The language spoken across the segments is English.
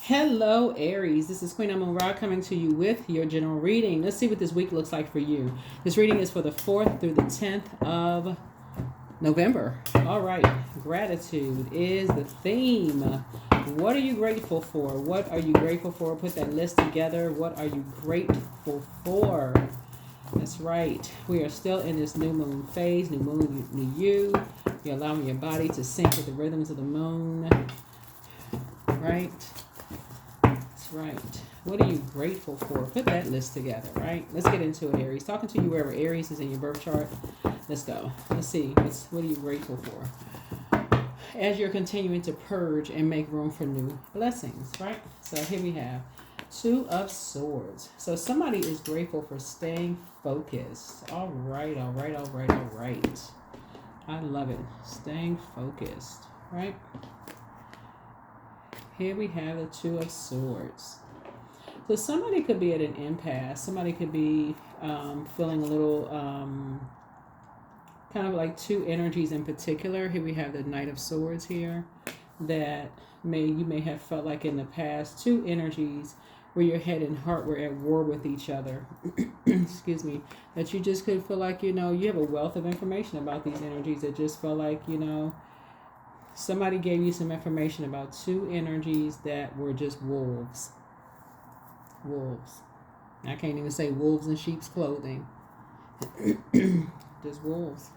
Hello, Aries. This is Queen Amun Ra coming to you with your general reading. Let's see what this week looks like for you. This reading is for the 4th through the 10th of November. All right. Gratitude is the theme. What are you grateful for? What are you grateful for? Put that list together. What are you grateful for? That's right. We are still in this new moon phase. New moon, new you. You're allowing your body to sync with the rhythms of the moon. Right? Right. What are you grateful for? Put that list together, right? Let's get into it, Aries. Talking to you wherever Aries is in your birth chart. Let's go. Let's see. What are you grateful for? As you're continuing to purge and make room for new blessings, right? So here we have Two of Swords. So somebody is grateful for staying focused. All right, all right, all right, all right. I love it. Staying focused, right? Here we have the Two of Swords. So somebody could be at an impasse. Somebody could be feeling a little kind of like two energies in particular. Here we have the Knight of Swords here that you may have felt like in the past. Two energies where your head and heart were at war with each other. Excuse me. That you just could feel like, you have a wealth of information about these energies that just felt like, somebody gave you some information about two energies that were just wolves. Wolves. I can't even say wolves in sheep's clothing. Just wolves.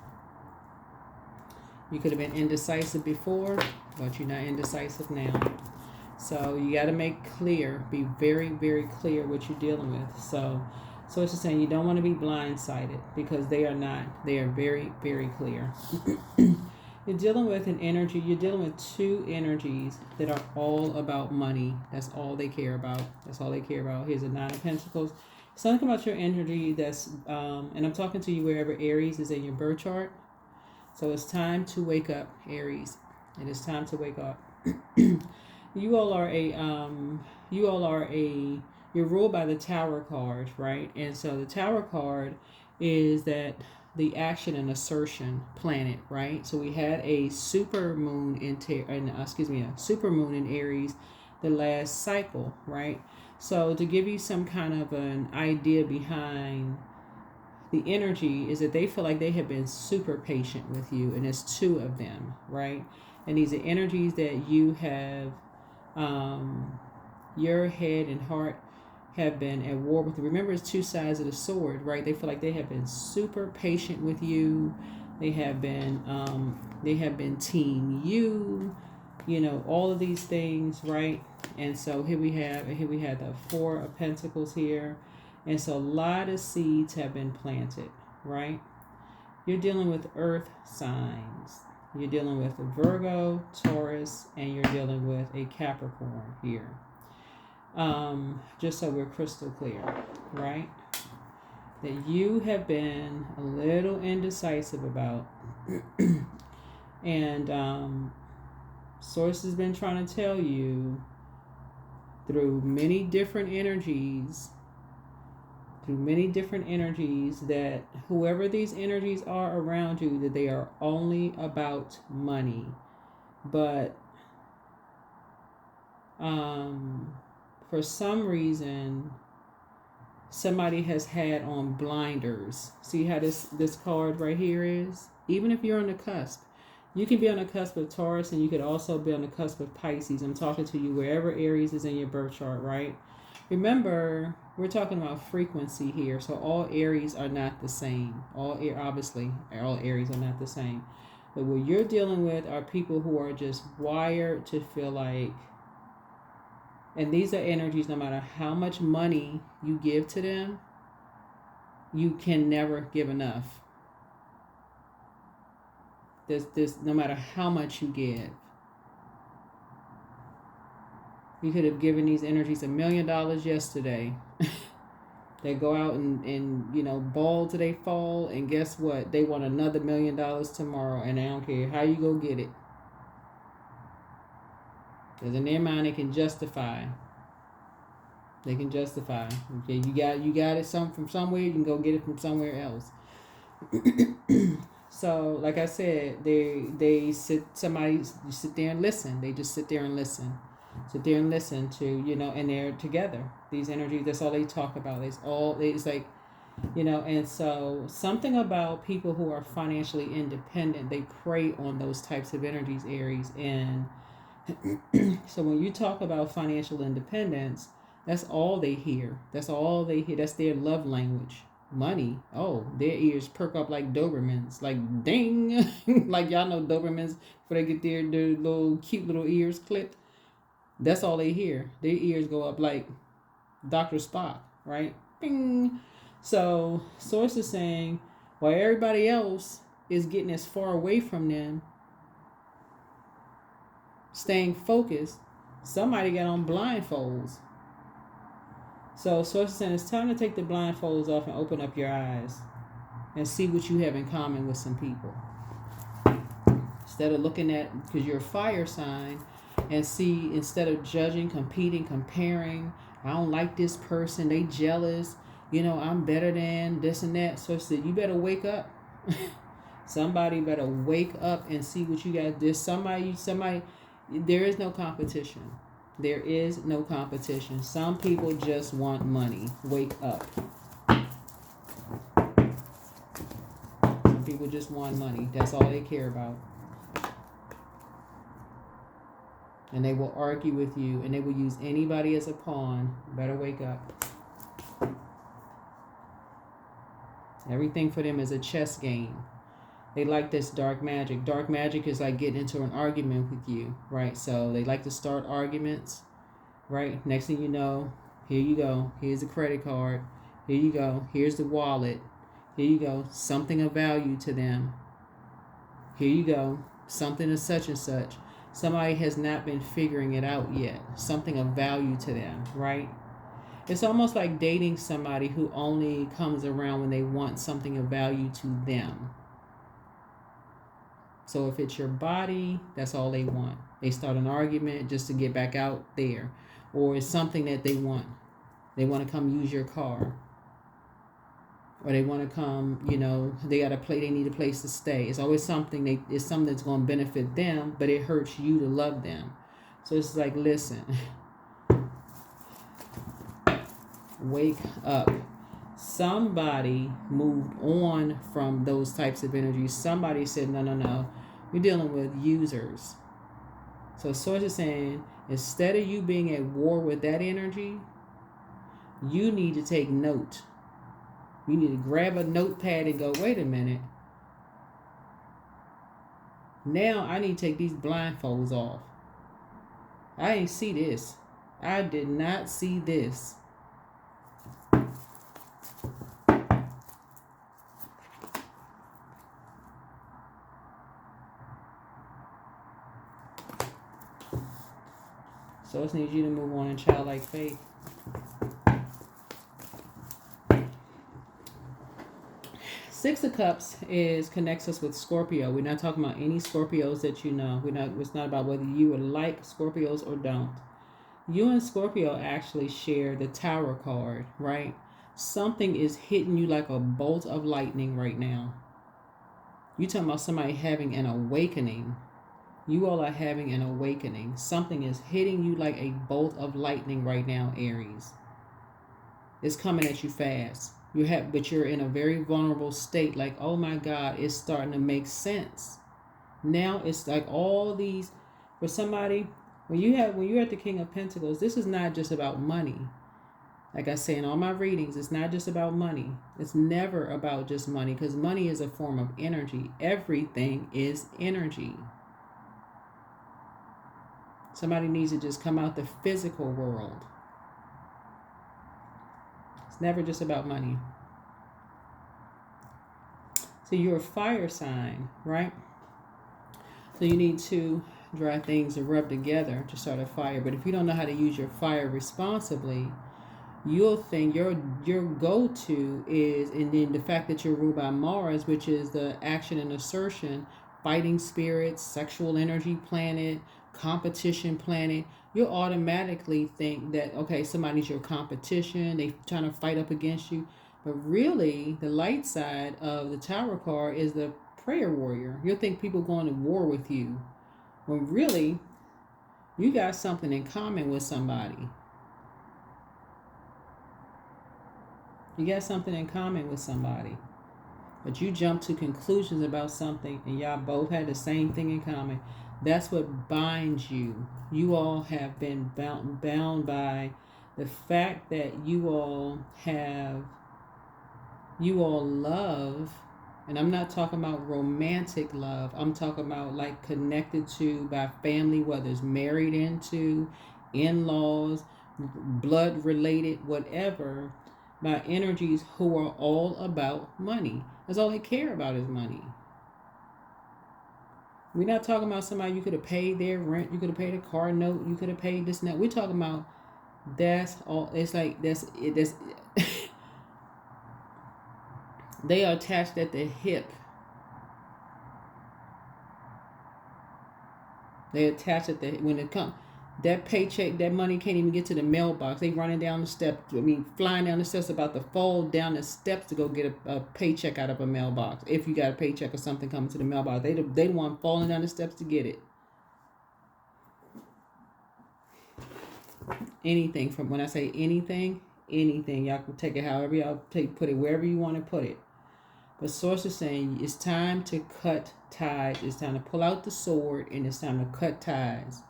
You could have been indecisive before, but you're not indecisive now. So you got to make clear, be very, very clear what you're dealing with. So it's just saying you don't want to be blindsided because they are not. They are very, very clear. You're dealing with an energy, you're dealing with two energies that are all about money. That's all they care about. That's all they care about. Here's a Nine of Pentacles. Something about your energy that's, and I'm talking to you wherever Aries is in your birth chart. So it's time to wake up, Aries. It is time to wake up. You're ruled by the Tower card, right? And so the Tower card is that the action and assertion planet, right? So we had a super moon a super moon in Aries the last cycle, right? So to give you some kind of an idea behind the energy is that they feel like they have been super patient with you, and it's two of them, right? And these are energies that you have, your head and heart have been at war with. Remember, it's two sides of the sword, right? They feel like they have been super patient with you. They have been team you, all of these things, right? And so here we have the Four of Pentacles here. And so a lot of seeds have been planted, right? You're dealing with earth signs. You're dealing with a Virgo, Taurus, and you're dealing with a Capricorn here. Just so we're crystal clear, right? That you have been a little indecisive about. And Source has been trying to tell you through many different energies that whoever these energies are around you, that they are only about money. But for some reason, somebody has had on blinders. See how this card right here is? Even if you're on the cusp, you can be on the cusp of Taurus, and you could also be on the cusp of Pisces. I'm talking to you wherever Aries is in your birth chart, right? Remember, we're talking about frequency here, so all Aries are not the same. Obviously, all Aries are not the same. But what you're dealing with are people who are just wired to feel like, and these are energies, no matter how much money you give to them, you can never give enough. There's no matter how much you give. You could have given these energies $1 million yesterday. They go out and ball till they fall, and guess what? They want another $1 million tomorrow, and I don't care how you go get it. Because in their mind, they can justify. Okay, you got it from somewhere. You can go get it from somewhere else. So, like I said, you sit there and listen. They just sit there and listen. sit there and listen to, and they're together. These energies, that's all they talk about. It's like, and so something about people who are financially independent, they prey on those types of energies, Aries. And so when you talk about financial independence, that's all they hear. That's all they hear. That's their love language. Money. Oh, their ears perk up like Dobermans. Like ding. Like y'all know Dobermans before they get their little cute little ears clipped. That's all they hear. Their ears go up like Dr. Spock, right? Bing. So source is saying, while everybody else is getting as far away from them, staying focused, somebody got on blindfolds. So source is saying it's time to take the blindfolds off and open up your eyes and see what you have in common with some people. Instead of looking at, because you're a fire sign, and see, instead of judging, competing, comparing, I don't like this person, they jealous, I'm better than this and that. So I said, you better wake up. Somebody better wake up and see what you got. There's somebody, there is no competition. There is no competition. Some people just want money. Wake up. Some people just want money. That's all they care about. And they will argue with you, and they will use anybody as a pawn. Better wake up. Everything for them is a chess game. They like this dark magic. Dark magic is like getting into an argument with you, right? So they like to start arguments, right? Next thing you know, here you go. Here's the credit card. Here you go. Here's the wallet. Here you go. Something of value to them. Here you go. Something of such and such. Somebody has not been figuring it out yet. Something of value to them, right? It's almost like dating somebody who only comes around when they want something of value to them. So if it's your body, that's all they want. They start an argument just to get back out there. Or it's something that they want. They want to come use your car. Or they want to come, they need a place to stay. It's always something, it's something that's going to benefit them, but it hurts you to love them. So it's like, listen, wake up. Somebody moved on from those types of energies. Somebody said, no, we're dealing with users. So source is saying, instead of you being at war with that energy, you need to take note. You need to grab a notepad and go, wait a minute. Now I need to take these blindfolds off. I ain't see this. I did not see this. So it needs you to move on in childlike faith. Six of Cups connects us with Scorpio. We're not talking about any Scorpios that you know. It's not about whether you would like Scorpios or don't. You and Scorpio actually share the Tower card, right? Something is hitting you like a bolt of lightning right now. You're talking about somebody having an awakening. You all are having an awakening. Something is hitting you like a bolt of lightning right now, Aries. It's coming at you fast. But you're in a very vulnerable state. Like, oh my God, it's starting to make sense. Now it's like all these, for somebody, when you're at the King of Pentacles, this is not just about money. Like I say in all my readings, it's not just about money. It's never about just money, because money is a form of energy. Everything is energy. Somebody needs to just come out the physical world. It's never just about money. So you're a fire sign, right? So you need to dry things and rub together to start a fire. But if you don't know how to use your fire responsibly, you'll think your go-to is, and then the fact that you're ruled by Mars, which is the action and assertion, fighting spirits, sexual energy planet, competition planet, you'll automatically think that, okay, somebody's your competition, they trying to fight up against you. But really, the light side of the Tower card is the prayer warrior. You'll think people going to war with you, when really, You got something in common with somebody. You got something in common with somebody. But you jump to conclusions about something and y'all both had the same thing in common. That's what binds you. You all have been bound by the fact that you all love, and I'm not talking about romantic love. I'm talking about like connected to by family, whether it's married into, in-laws, blood related, whatever, by energies who are all about money. That's all they care about is money. We're not talking about somebody you could have paid their rent, you could have paid a car note, you could have paid this and that. We're talking about that's all. It's like that's it. That's they are attached at the hip. They attach at the when it comes. That paycheck, that money can't even get to the mailbox. They running down the steps. Flying down the steps, about to fall down the steps to go get a paycheck out of a mailbox. If you got a paycheck or something coming to the mailbox, they the one falling down the steps to get it. Anything from when I say anything, y'all can take it however y'all put it wherever you want to put it. But Source is saying it's time to cut ties. It's time to pull out the sword, and it's time to cut ties.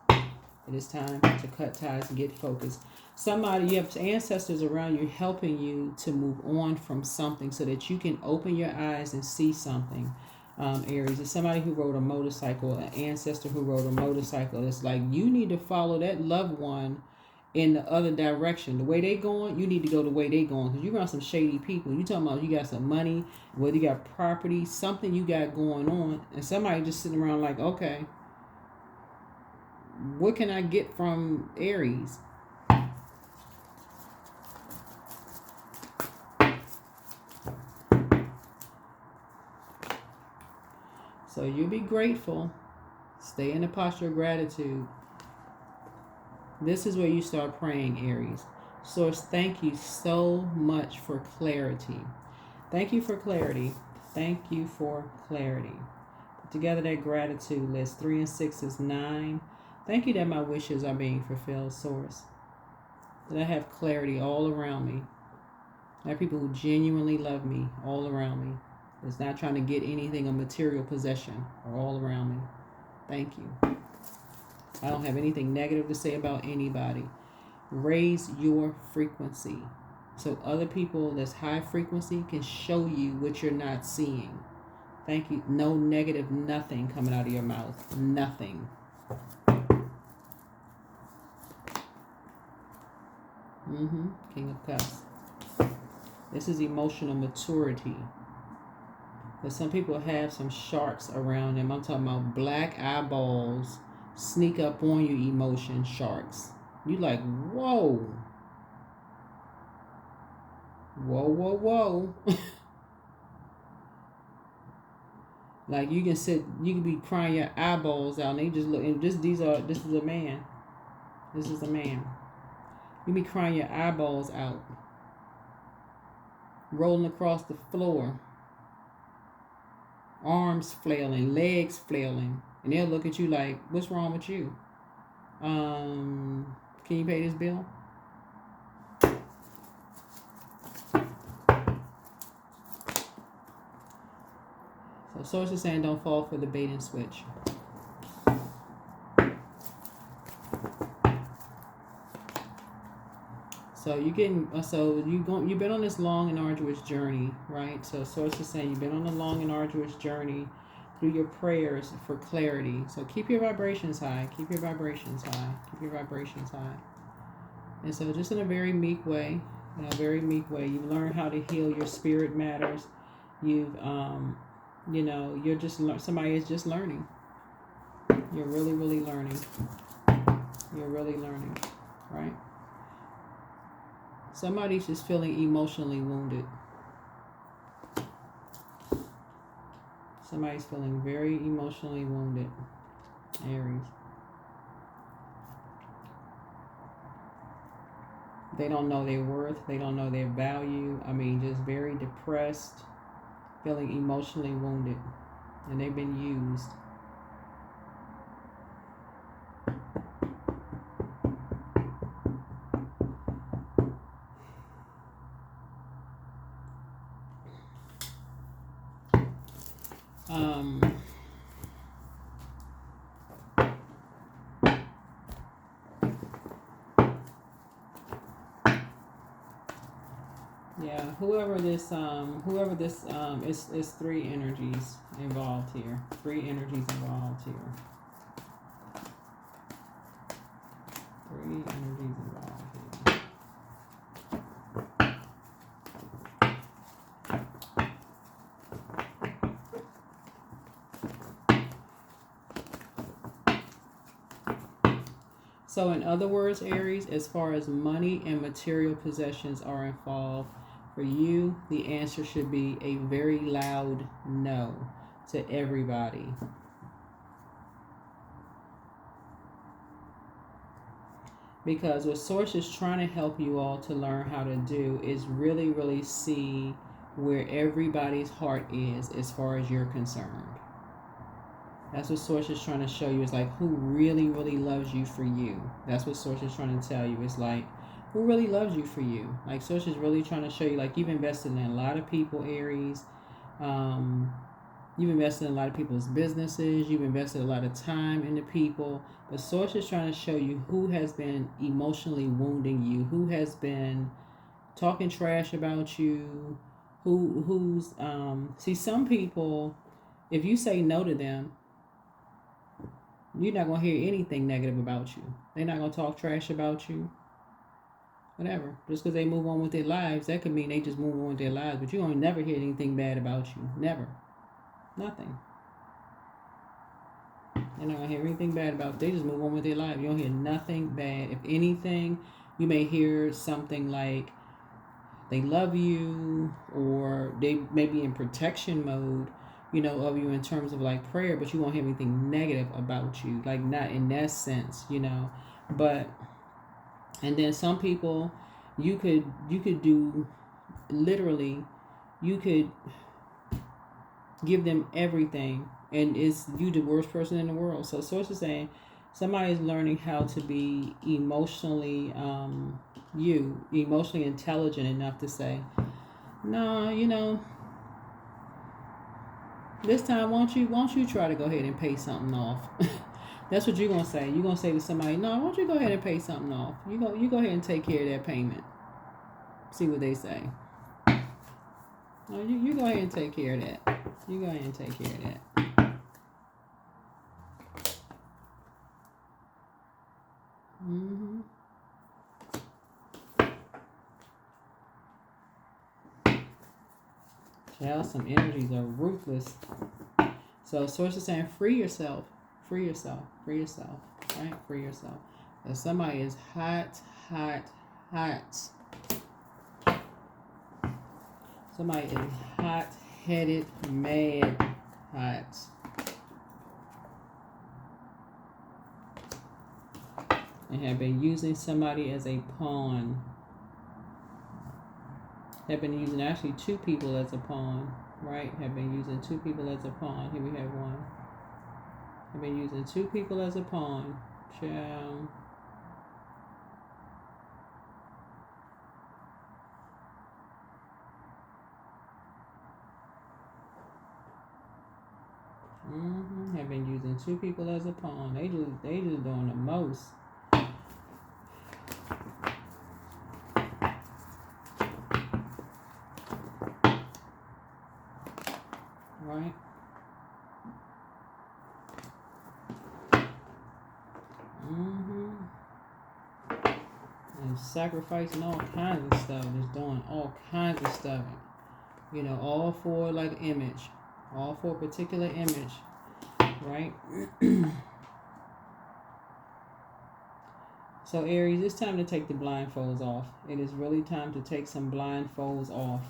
It is time to cut ties and get focused. Somebody, you have ancestors around you helping you to move on from something so that you can open your eyes and see something. Aries, it's somebody who rode a motorcycle, an ancestor who rode a motorcycle. It's like you need to follow that loved one in the other direction. The way they going, you need to go the way they going, because you around some shady people. You talking about you got some money, whether you got property, something you got going on, and somebody just sitting around like, okay, what can I get from Aries? So you be grateful. Stay in the posture of gratitude. This is where you start praying, Aries. Source, thank you so much for clarity. Thank you for clarity. Thank you for clarity. Put together that gratitude list. 3 and 6 is 9. Thank you that my wishes are being fulfilled, Source. That I have clarity all around me. I have people who genuinely love me all around me. It's not trying to get anything of material possession or all around me. Thank you. I don't have anything negative to say about anybody. Raise your frequency so other people that's high frequency can show you what you're not seeing. Thank you. No negative, nothing coming out of your mouth. Nothing. King of Cups. This is emotional maturity. But some people have some sharks around them. I'm talking about black eyeballs sneak up on you, emotion sharks. You like, whoa. Whoa, whoa, whoa. Like you can be crying your eyeballs out and they just look, and this is a man. This is a man. You be crying your eyeballs out. Rolling across the floor. Arms flailing, legs flailing. And they'll look at you like, what's wrong with you? Can you pay this bill? So Source is saying don't fall for the bait and switch. So you've been on this long and arduous journey, right? So Source is saying you've been on a long and arduous journey through your prayers for clarity. So keep your vibrations high. Keep your vibrations high. Keep your vibrations high. And so just in a very meek way, you've learned how to heal your spirit matters. You've, you're just, somebody is just learning. You're really, really learning. You're really learning, right? Somebody's just feeling emotionally wounded. Somebody's feeling very emotionally wounded, Aries. They don't know their worth. They don't know their value. Just very depressed, feeling emotionally wounded. And they've been used. Um, yeah, whoever this is three energies involved here. Three energies involved here. Three energies involved here. So in other words, Aries, as far as money and material possessions are involved, for you, the answer should be a very loud no to everybody. Because what Source is trying to help you all to learn how to do is really, really see where everybody's heart is as far as you're concerned. That's what Source is trying to show you. Is like who really, really loves you for you. That's what Source is trying to tell you. It's like who really loves you for you. Like Source is really trying to show you, like, you've invested in a lot of people, Aries. You've invested in a lot of people's businesses. You've invested a lot of time into people. But Source is trying to show you who has been emotionally wounding you, who has been talking trash about you, who's see, some people, if you say no to them, you're not going to hear anything negative about you. They're not going to talk trash about you. Whatever. Just because they move on with their lives, that could mean they just move on with their lives. But you don't never hear anything bad about you. Never. Nothing. You're not going to hear anything bad about it. They just move on with their life. You don't hear nothing bad. If anything, you may hear something like they love you, or they may be in protection mode, you know, of you in terms of like prayer, but you won't hear anything negative about you, like not in that sense, you know. But and then some people, you could do literally, you could give them everything, and it's you the worst person in the world. So Source is saying somebody's learning how to be emotionally emotionally intelligent enough to say, no, you know, this time won't you try to go ahead and pay something off. That's what you're gonna say. You're gonna say to somebody, no, why don't you go ahead and pay something off? You go ahead and take care of that payment. See what they say. No, you go ahead and take care of that. You go ahead and take care of that. Mm-hmm. Child, some energies are ruthless. So Source is saying, free yourself. Free yourself. Free yourself. Right? Free yourself. If somebody is hot. Somebody is hot-headed, mad, hot. And have been using somebody as a pawn. Have been using actually two people as a pawn, right? Have been using two people as a pawn. Here we have one. Have been using two people as a pawn. Ciao. Have been using two people as a pawn. They just doing the most. Right? And sacrificing all kinds of stuff. Just doing all kinds of stuff. You know, all for like image. All for a particular image. Right? So Aries, it's time to take the blindfolds off. It is really time to take some blindfolds off.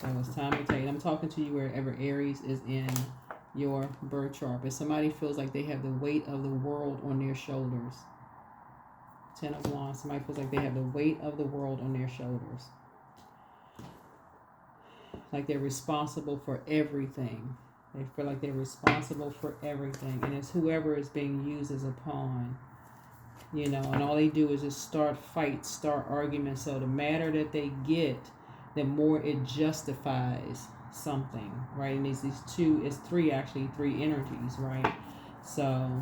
So it's time to take. I'm talking to you wherever Aries is in your birth chart. If somebody feels like they have the weight of the world on their shoulders. 10 of Wands. Somebody feels like they have the weight of the world on their shoulders. Like they're responsible for everything. They feel like they're responsible for everything. And it's whoever is being used as a pawn. You know, and all they do is just start fights, start arguments. So the madder that they get, the more it justifies something, right? And these two, it's three, actually three energies, right? So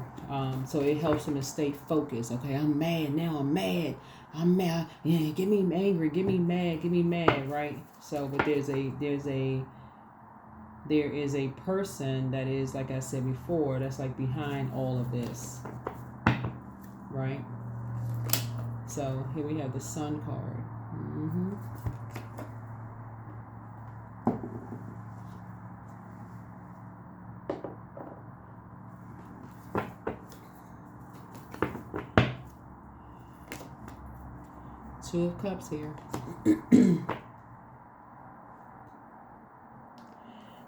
so it helps them to stay focused. Okay, I'm mad now, I'm mad, yeah, get me angry, get me mad, right? So but there is a person that is, like I said before, that's like behind all of this, right? So here we have the Sun card. Two of Cups here.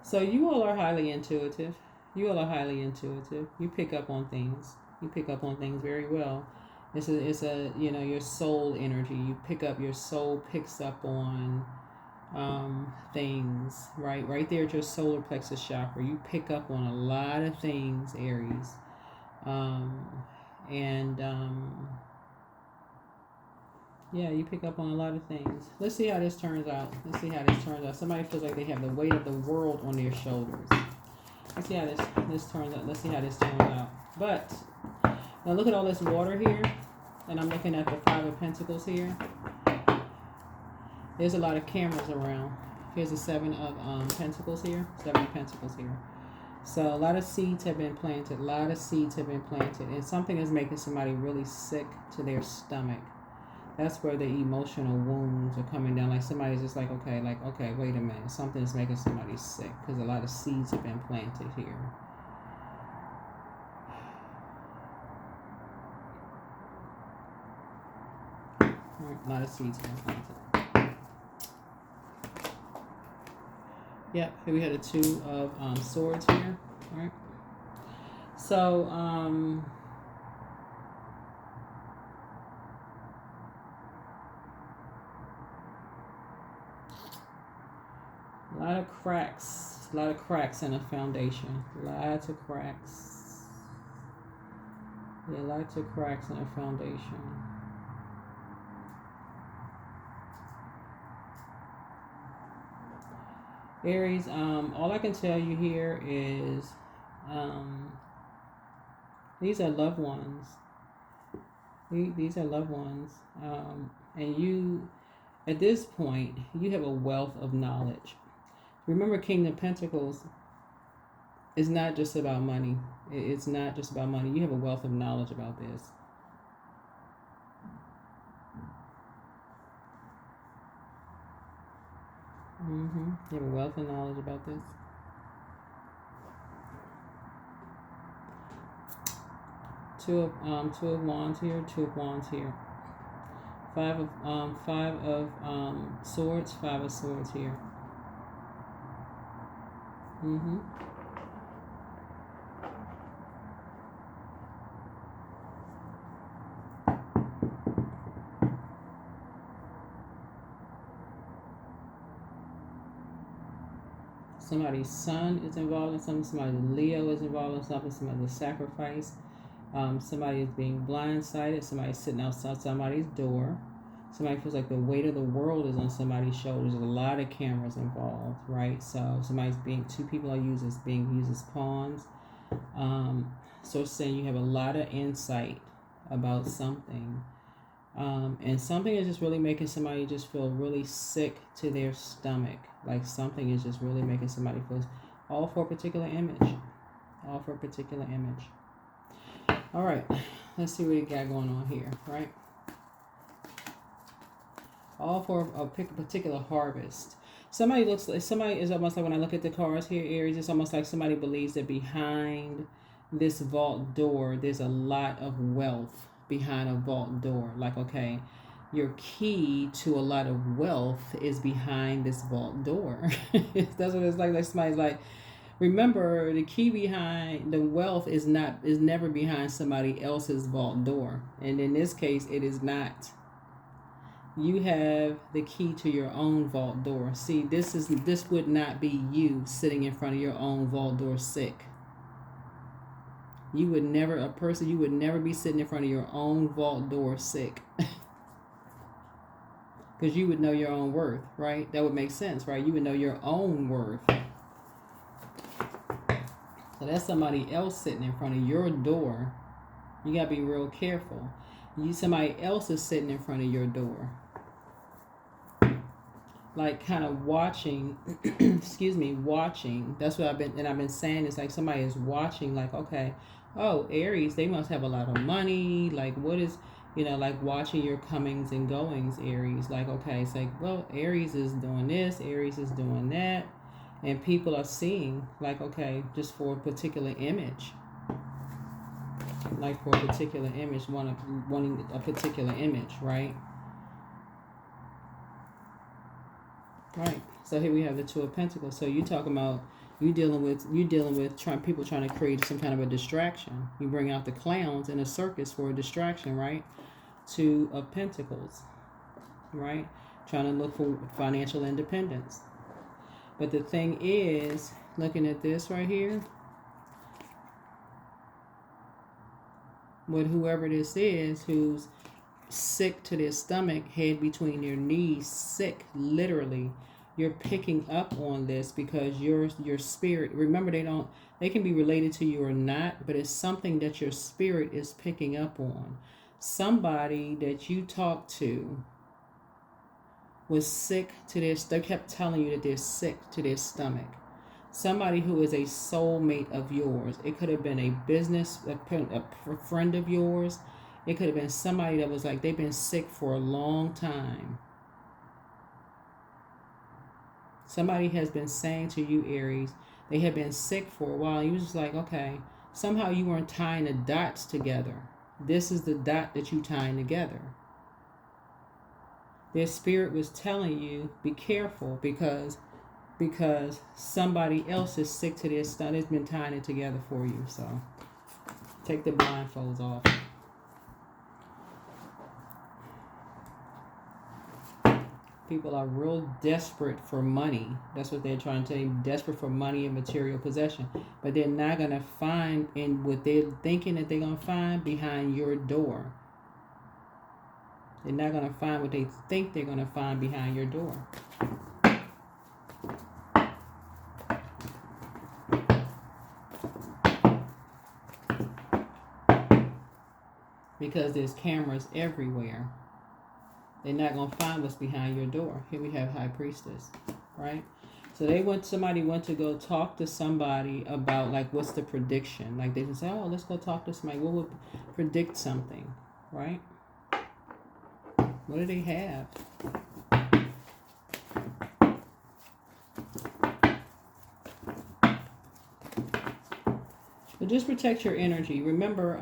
So you all are highly intuitive. You all are highly intuitive. You pick up on things. You pick up on things very well. It's a you know, your soul energy. You pick up, your soul picks up on things, right? Right there at your solar plexus chakra. You pick up on a lot of things, Aries. And yeah, you pick up on a lot of things. Let's see how this turns out. Let's see how this turns out. Somebody feels like they have the weight of the world on their shoulders. Let's see how this turns out. Let's see how this turns out. But now look at all this water here. And I'm looking at the Five of Pentacles here. There's a lot of cameras around. Here's the Seven of Pentacles here. Seven of Pentacles here. So a lot of seeds have been planted. A lot of seeds have been planted. And something is making somebody really sick to their stomach. That's where the emotional wounds are coming down. Like somebody's just like, okay, wait a minute. Something is making somebody sick because a lot of seeds have been planted here. All right, a lot of seeds have been planted. Yep, here we had a Two of Swords here. All right. So, a lot of cracks in a foundation. Lots of cracks. Yeah, lots of cracks in a foundation. Aries, all I can tell you here is these are loved ones. These are loved ones. And you, at this point, you have a wealth of knowledge. Remember, King of Pentacles is not just about money. It's not just about money. You have a wealth of knowledge about this. You have a wealth of knowledge about this. Two of Wands here. Two of Wands here. Five of Swords. Five of Swords here. Somebody's son is involved in something. Somebody's Leo is involved in something. Somebody's sacrifice. Somebody is being blindsided. Somebody's sitting outside somebody's door. Somebody feels like the weight of the world is on somebody's shoulders. There's a lot of cameras involved, right? So two people are being used as pawns. So it's saying you have a lot of insight about something. And something is just really making somebody just feel really sick to their stomach. Like something is just really making somebody feel, all for a particular image. All for a particular image. All right, let's see what we got going on here, right? All for a particular harvest. Somebody is almost like, when I look at the cards here, Aries, it's almost like somebody believes that behind this vault door, there's a lot of wealth behind a vault door. Like, okay, your key to a lot of wealth is behind this vault door. That's what it's like. Like somebody's like, remember, the key behind the wealth is never behind somebody else's vault door. And in this case, it is not. You have the key to your own vault door. See, this would not be you sitting in front of your own vault door sick. You would never be sitting in front of your own vault door sick. Because you would know your own worth, right? That would make sense, right? You would know your own worth. So that's somebody else sitting in front of your door. You got to be real careful. Somebody else is sitting in front of your door. Like kind of watching, excuse me, watching. That's what I've been saying. It's like somebody is watching, like, okay, oh, Aries, they must have a lot of money. Like, what is, like watching your comings and goings, Aries. Like, okay, it's like, well, Aries is doing this, Aries is doing that. And people are seeing, like, okay, just for a particular image. Like for a particular image, wanting a particular image, right? Right. So here we have the Two of Pentacles. So you talking about you dealing with people trying to create some kind of a distraction. You bring out the clowns in a circus for a distraction, right? Two of Pentacles, right? Trying to look for financial independence. But the thing is, looking at this right here, with whoever this is who's sick to their stomach, head between their knees, sick, literally, you're picking up on this because your spirit, remember, they can be related to you or not, but it's something that your spirit is picking up on. Somebody that you talked to was sick to they kept telling you that they're sick to their stomach. Somebody who is a soulmate of yours. It could have been a friend of yours. It could have been somebody that was like, they've been sick for a long time. Somebody has been saying to you, Aries, they have been sick for a while. You was just like, okay, somehow you weren't tying the dots together. This is the dot that you tying together. Their spirit was telling you, be careful, because somebody else is sick to their stomach. It's been tying it together for you. So take the blindfolds off. People are real desperate for money. That's what they're trying to tell you. Desperate for money and material possession. But they're not going to find in what they're thinking that they're going to find behind your door. They're not going to find what they think they're going to find behind your door. Because there's cameras everywhere. They're not going to find what's behind your door. Here we have High Priestess, right? So somebody went to go talk to somebody about, like, what's the prediction? Like, they can say, oh, let's go talk to somebody. What would predict something, right? What do they have? But just protect your energy. Remember,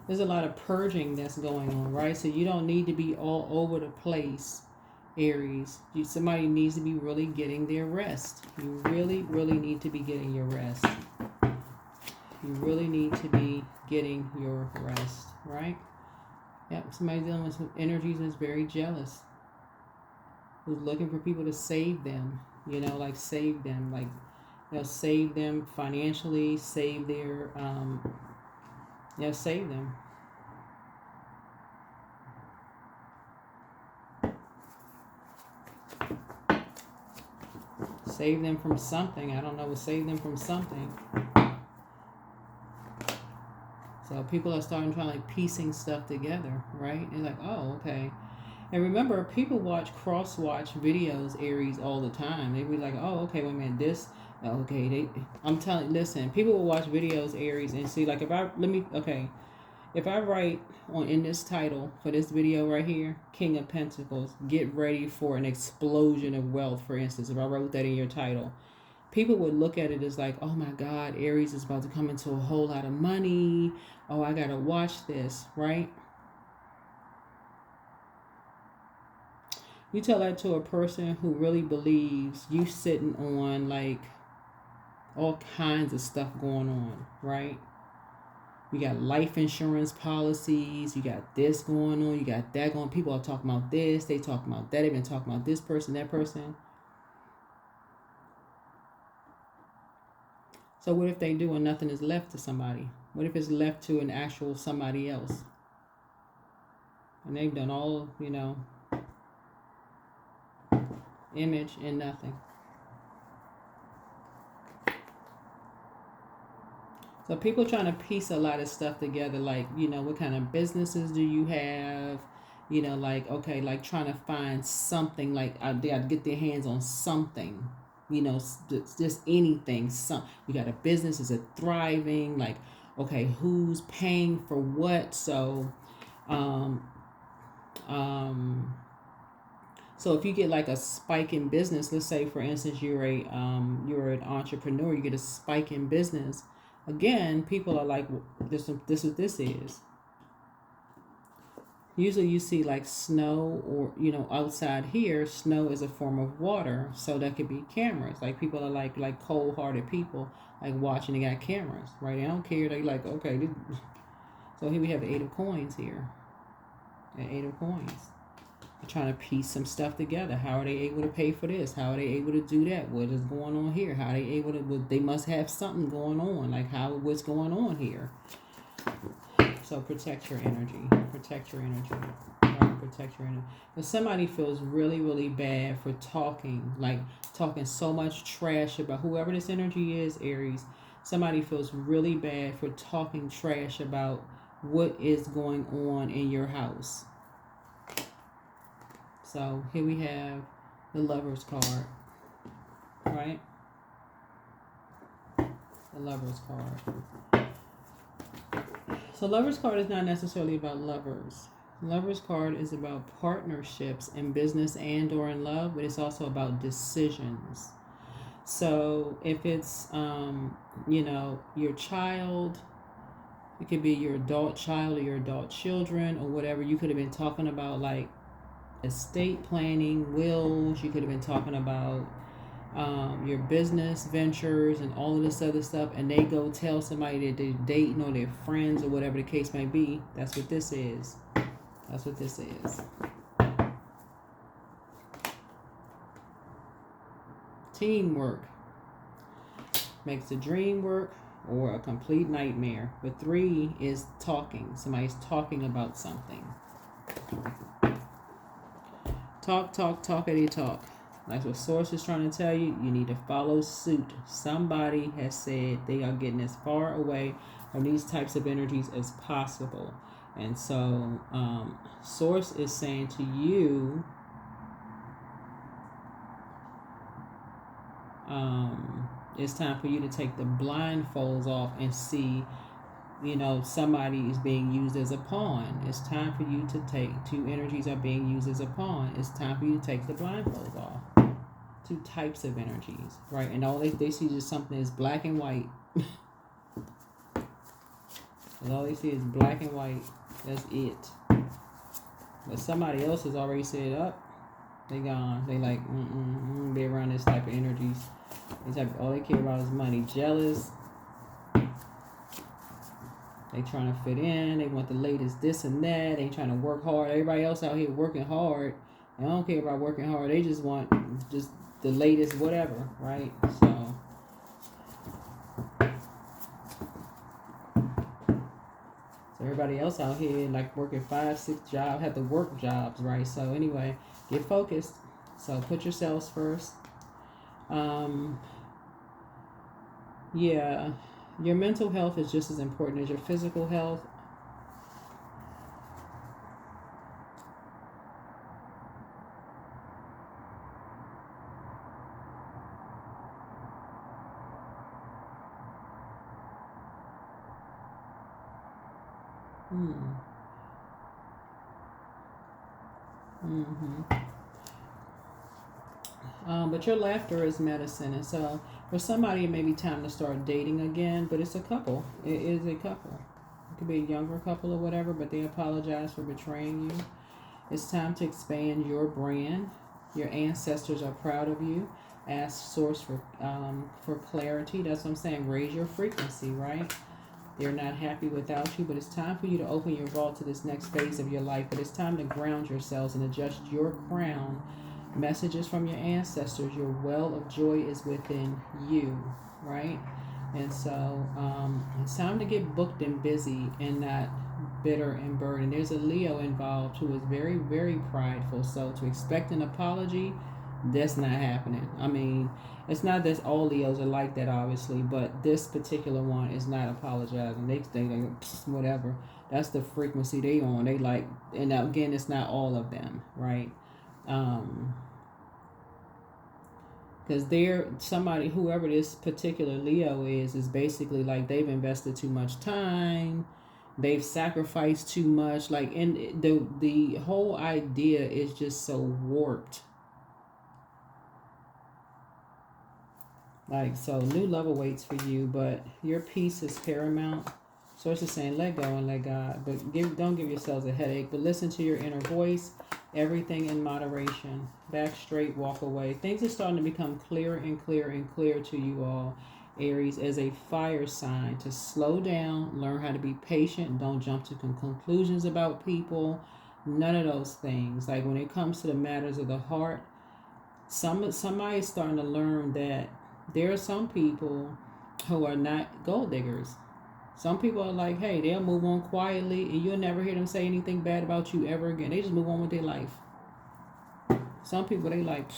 there's a lot of purging that's going on, right? So you don't need to be all over the place, Aries. Somebody needs to be really getting their rest. You really, really need to be getting your rest. You really need to be getting your rest, right? Yep, somebody dealing with some energies that's very jealous. Who's looking for people to save them, like save them. Like, save them financially, save their, save them. Save them from something. I don't know, save them from something. So people are starting trying, like, piecing stuff together, right? It's like, oh, okay. And remember, people cross-watch videos, Aries, all the time. They be like, oh, okay, wait a minute, this, okay, listen, people will watch videos, Aries, and see, like, if I write in this title for this video right here, King of Pentacles, get ready for an explosion of wealth, for instance, if I wrote that in your title, people would look at it as like, oh my God, Aries is about to come into a whole lot of money. Oh, I got to watch this, right? You tell that to a person who really believes you sitting on, like, all kinds of stuff going on, right? You got life insurance policies. You got this going on. You got that going on. People are talking about this. They talking about that. They've been talking about this person, that person. So what if they do and nothing is left to somebody? What if it's left to an actual somebody else? And they've done all, Image and nothing. So people trying to piece a lot of stuff together, like, what kind of businesses do you have? Like, okay, like trying to find something, like they got to get their hands on something, just anything. You got a business, is it thriving? Like, okay, who's paying for what? So, um, um, so if you get like a spike in business, let's say for instance you're an entrepreneur, you get a spike in business. Again, people are like, this what this is. Usually you see like snow, or outside here, snow is a form of water, so that could be cameras. Like people are like cold-hearted people, like watching. They got cameras, right? They don't care. They like, okay. So here we have the Eight of Coins here. The Eight of Coins. They're trying to piece some stuff together. How are they able to pay for this? How are they able to do that? What is going on here? How are they able to? Well, they must have something going on. Like what's going on here? So protect your energy. Protect your energy. Right? Protect your energy. If somebody feels really, really bad for talking so much trash about whoever this energy is, Aries, somebody feels really bad for talking trash about what is going on in your house. So here we have the Lover's card, right? The Lover's card. So Lover's card is not necessarily about lovers. Lover's card is about partnerships in business and or in love, but it's also about decisions. So if it's, your child, it could be your adult child or your adult children or whatever. You could have been talking about like estate planning, wills. You could have been talking about your business ventures and all of this other stuff, and they go tell somebody that they're dating or they're friends or whatever the case may be. That's what this is. That's what this is. Teamwork makes the dream work or a complete nightmare. But 3 is talking. Somebody's talking about something. Talkity talk. Like what Source is trying to tell you, you need to follow suit. Somebody has said they are getting as far away from these types of energies as possible. And so Source is saying to you, it's time for you to take the blindfolds off and see, somebody is being used as a pawn. It's time for you to take, 2 energies are being used as a pawn. It's time for you to take the blindfolds off. 2 types of energies, right? And all they see is something is black and white. And all they see is black and white. That's it. But somebody else has already said, up, they gone. They like, be around this type of energies. All they care about is money. Jealous. They trying to fit in. They want the latest this and that. They trying to work hard. Everybody else out here working hard. They don't care about working hard. They just want just the latest whatever, right? So everybody else out here like working 5, 6 jobs, have to work jobs, right? So anyway, get focused. So put yourselves first. Yeah, your mental health is just as important as your physical health. But your laughter is medicine, and so for somebody it may be time to start dating again, but it's a couple. It is a couple. It could be a younger couple or whatever, but they apologize for betraying you. It's time to expand your brand. Your ancestors are proud of you. Ask Source for clarity. That's what I'm saying. Raise your frequency, right? They're not happy without you, but it's time for you to open your vault to this next phase of your life. But it's time to ground yourselves and adjust your crown. Messages from your ancestors. Your well of joy is within you, right? And so it's time to get booked and busy and not bitter and burdened. There's a Leo involved who is very, very prideful. So to expect an apology That's not happening. I mean, it's not that all Leos are like that, obviously, but this particular one is not apologizing. They like whatever. That's the frequency they on. They like, and now, again, it's not all of them, right? Because they're somebody, whoever this particular Leo is basically like they've invested too much time, they've sacrificed too much, like, and the whole idea is just so warped. Like, so new love awaits for you, but your peace is paramount. So it's just saying let go and let God, but don't give yourselves a headache, but listen to your inner voice. Everything in moderation. Back straight, walk away. Things are starting to become clearer and clearer and clearer to you all, Aries, as a fire sign, to slow down, learn how to be patient, don't jump to conclusions about people, none of those things. Like when it comes to the matters of the heart, somebody's starting to learn that there are some people who are not gold diggers. Some people are like, hey, they'll move on quietly and you'll never hear them say anything bad about you ever again. They just move on with their life. Some people, they like,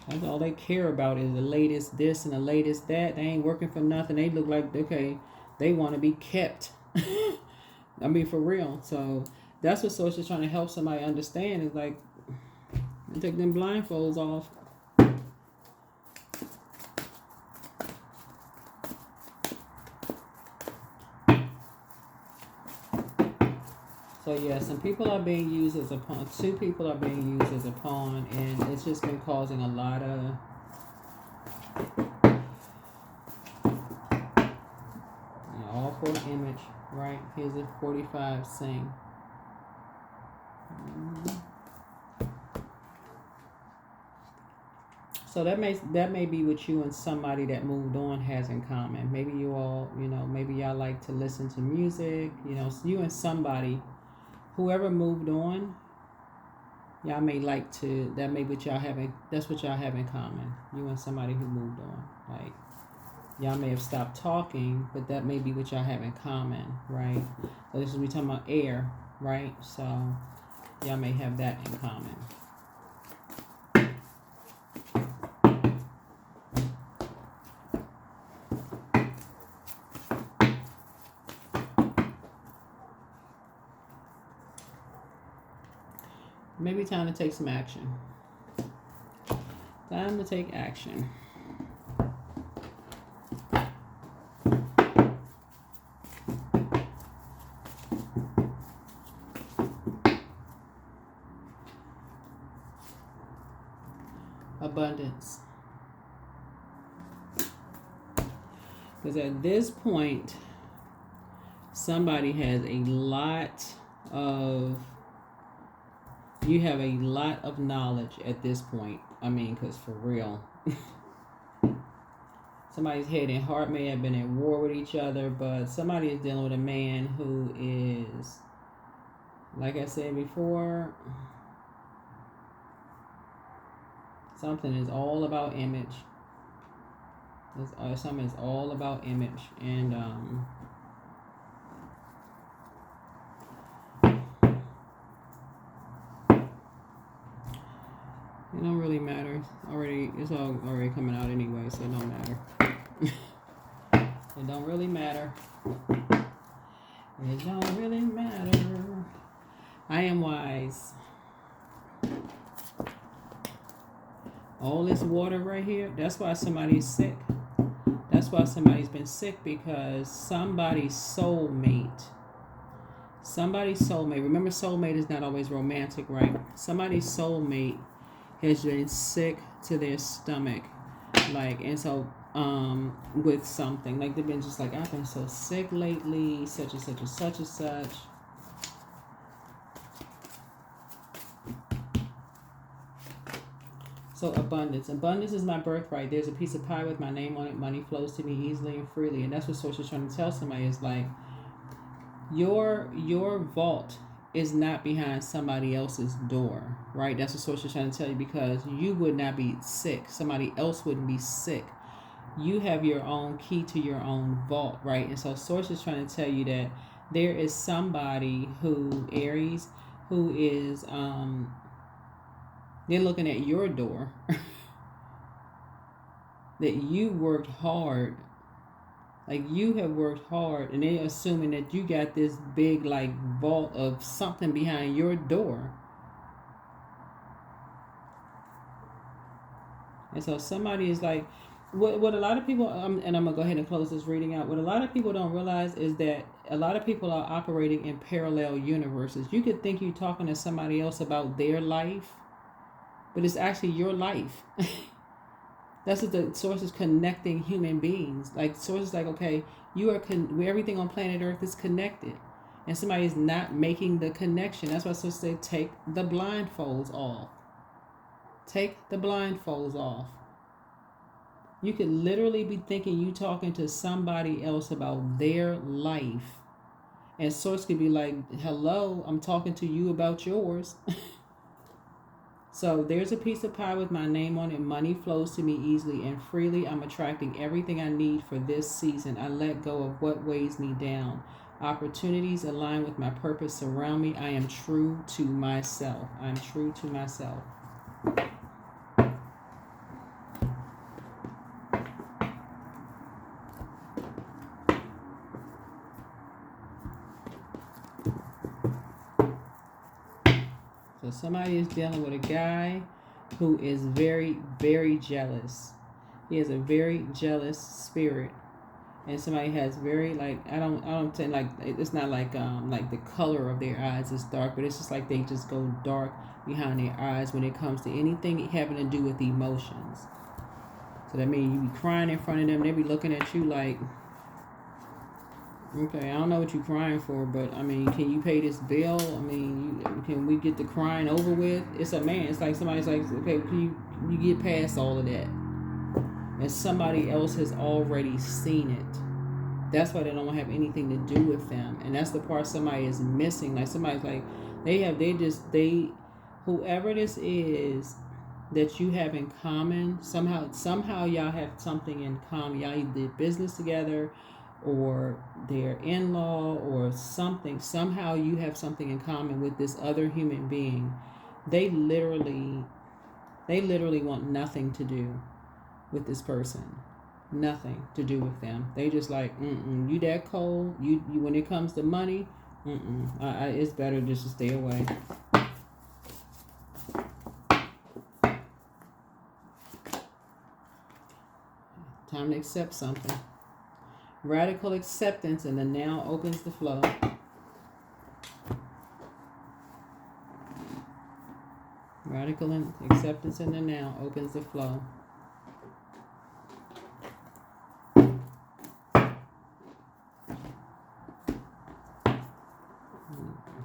that's all they care about is the latest this and the latest that. They ain't working for nothing. They look like, okay, they want to be kept. I mean, for real. So that's what Source is trying to help somebody understand is like, take them blindfolds off. So yeah, some people are being used as a pawn. 2 people are being used as a pawn, and it's just been causing a lot of all for an image, right? Here's a 45 sing. So that may be what you and somebody that moved on has in common. Maybe you all, maybe y'all like to listen to music. You and somebody, whoever moved on, y'all may like to. That may what y'all having. That's what y'all have in common. You and somebody who moved on. Like y'all may have stopped talking, but that may be what y'all have in common, right? So this is we talking about air, right? So y'all may have that in common. Maybe time to take some action. Time to take action. Abundance. Because at this point, somebody has a lot of... You have a lot of knowledge at this point. I mean, because for real. Somebody's head and heart may have been at war with each other, but somebody is dealing with a man who is, like I said before, something is all about image. Something is all about image. And, it don't really matter. It's all already coming out anyway, so it don't matter. It don't really matter. It don't really matter. I am wise. All this water right here, that's why somebody's sick. That's why somebody's been sick, because somebody's soulmate. Remember, soulmate is not always romantic, right? Somebody's soulmate has been sick to their stomach, like, and so with something, like they've been just like, I've been so sick lately, such and such and such and such. So abundance is my birthright. There's a piece of pie with my name on it. Money flows to me easily and freely, and that's what Source is trying to tell somebody is like, your vault is not behind somebody else's door, right? That's what Source is trying to tell you, because you would not be sick. Somebody else wouldn't be sick. you have your own key to your own vault, right? And so Source is trying to tell you that there is somebody who, Aries, who is, they're looking at your door that you worked hard. Like, you have worked hard, and they're assuming that you got this big, like, vault of something behind your door. And so somebody is like, what a lot of people, and I'm going to go ahead and close this reading out. What a lot of people don't realize is that a lot of people are operating in parallel universes. You could think you're talking to somebody else about their life, but it's actually your life. That's what the Source is, connecting human beings. Like, Source is like, okay, you are everything on planet Earth is connected, and somebody is not making the connection. That's why Source say, take the blindfolds off. Take the blindfolds off. You could literally be thinking you talking to somebody else about their life, and Source could be like, hello, I'm talking to you about yours. So there's a piece of pie with my name on it. Money flows to me easily and freely. I'm attracting everything I need for this season. I let go of what weighs me down. Opportunities align with my purpose surround me. I am true to myself. I'm true to myself. So somebody is dealing with a guy who is very, very jealous. He has a very jealous spirit, and somebody has very, like, I don't think, like, it's not like the color of their eyes is dark, but it's just like they just go dark behind their eyes when it comes to anything having to do with emotions. So that means you be crying in front of them, they be looking at you like, okay, I don't know what you're crying for, but I mean, can you pay this bill? I mean, can we get the crying over with? It's a man. It's like somebody's like, okay, can you get past all of that? And somebody else has already seen it. That's why they don't have anything to do with them. And that's the part somebody is missing. Like, somebody's like, whoever this is that you have in common, somehow y'all have something in common. Y'all either did business together, or their in-law, or something. Somehow you have something in common with this other human being. They literally want nothing to do with this person. Nothing to do with them. They just like, you that cold. You when it comes to money, it's better just to stay away. Time to accept something. Radical acceptance, and the now opens the flow. Radical acceptance in the now opens the flow.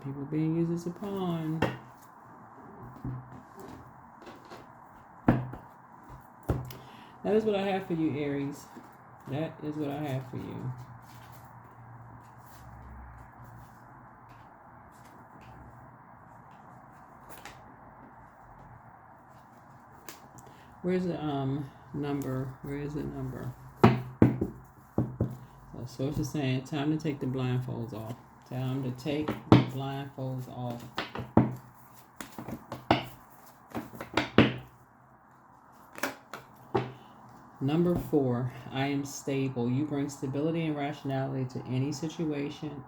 People being used as a pawn. That is what I have for you, Aries. That is what I have for you. Where's the number? Where is the number? So Source is saying, time to take the blindfolds off. Time to take the blindfolds off. Number 4, I am stable. You bring stability and rationality to any situation.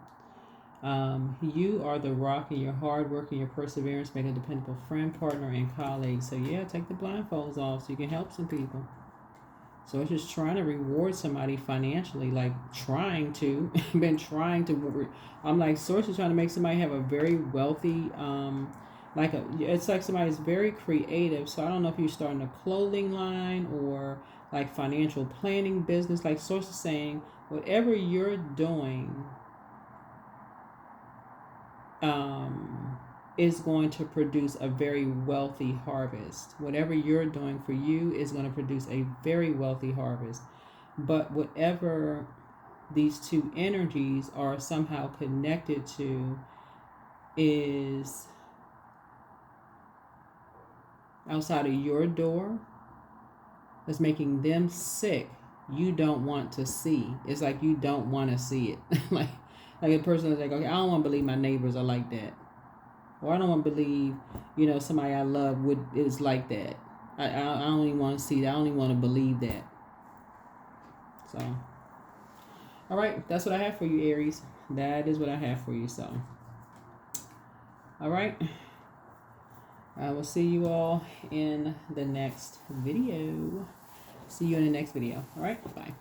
You are the rock, and your hard work and your perseverance make a dependable friend, partner, and colleague. So yeah, take the blindfolds off so you can help some people. So it's just trying to reward somebody financially, like trying to, I'm like, Source is trying to make somebody have a very wealthy, it's like somebody's very creative. So I don't know if you're starting a clothing line or like financial planning business. Like, Source is saying, whatever you're doing, is going to produce a very wealthy harvest. Whatever you're doing for you is going to produce a very wealthy harvest. But whatever these two energies are somehow connected to is outside of your door, that's making them sick. you don't want to see. It's like you don't want to see it. like a person is like, okay, I don't want to believe my neighbors are like that. Or I don't want to believe, somebody I love is like that. I don't even want to see that. I don't even want to believe that. So, all right, that's what I have for you, Aries. That is what I have for you. So, all right. I will see you all in the next video. See you in the next video. All right, bye.